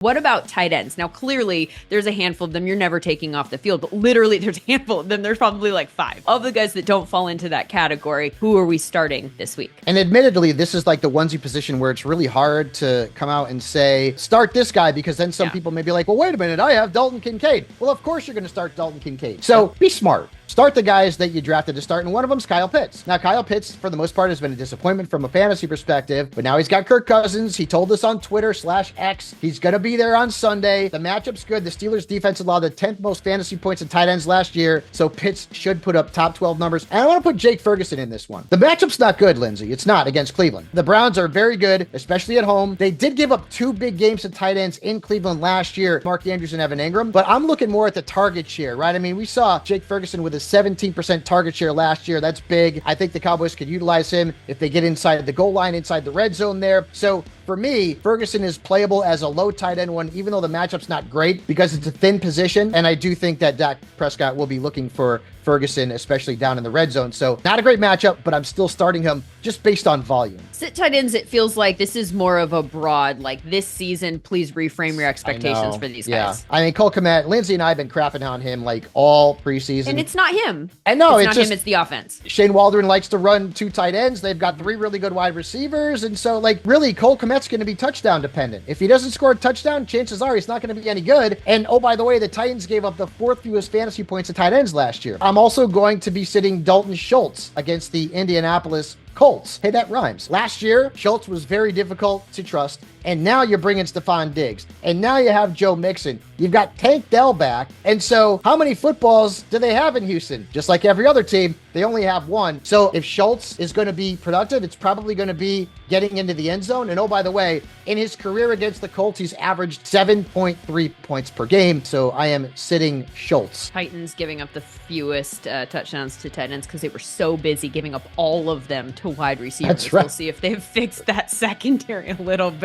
What about tight ends? Now, clearly, there's a handful of them you're never taking off the field, but literally there's a handful of them. There's probably like 5. Of the guys that don't fall into that category, who are we starting this week? And admittedly, this is like the onesie position where it's really hard to come out and say, start this guy, because then some people may be like, well, wait a minute, I have Dalton Kincaid. Well, of course you're going to start Dalton Kincaid. So be smart. Start the guys that you drafted to start, and one of them's Kyle Pitts. Now, Kyle Pitts, for the most part, has been a disappointment from a fantasy perspective, but now he's got Kirk Cousins. He told us on Twitter/X he's going to be there on Sunday. The matchup's good. The Steelers' defense allowed the 10th most fantasy points in tight ends last year, so Pitts should put up top 12 numbers. And I want to put Jake Ferguson in this one. The matchup's not good, Lindsay. It's not against Cleveland. The Browns are very good, especially at home. They did give up 2 big games to tight ends in Cleveland last year, Mark Andrews and Evan Ingram, but I'm looking more at the target share, right? I mean, we saw Jake Ferguson with a 17% target share last year. That's big. I think the Cowboys could utilize him if they get inside the goal line, inside the red zone there. So for me, Ferguson is playable as a low tight end one, even though the matchup's not great because it's a thin position. And I do think that Dak Prescott will be looking for Ferguson, especially down in the red zone. So not a great matchup, but I'm still starting him just based on volume. Sit tight ends, it feels like this is more of a broad, like this season, please reframe your expectations for these guys. I mean, Cole Kmet, Lindsay and I have been crapping on him like all preseason. And it's not him. And no, it's not him, it's the offense. Shane Waldron likes to run 2 tight ends. They've got 3 really good wide receivers. And so, like, really, Cole Kmet's going to be touchdown dependent. If he doesn't score a touchdown, chances are he's not going to be any good. And oh, by the way, the Titans gave up the 4th fewest fantasy points to tight ends last year. I'm also going to be sitting Dalton Schultz against the Indianapolis Colts. Hey, that rhymes. Last year, Schultz was very difficult to trust, and now you're bringing Stephon Diggs, and now you have Joe Mixon. You've got Tank Dell back, and so how many footballs do they have in Houston? Just like every other team, they only have 1. So if Schultz is going to be productive, it's probably going to be getting into the end zone. And oh, by the way, in his career against the Colts, he's averaged 7.3 points per game. So I am sitting Schultz. Titans giving up the fewest touchdowns to tight ends because they were so busy giving up all of them to wide receivers. That's right. We'll see if they've fixed that secondary a little bit.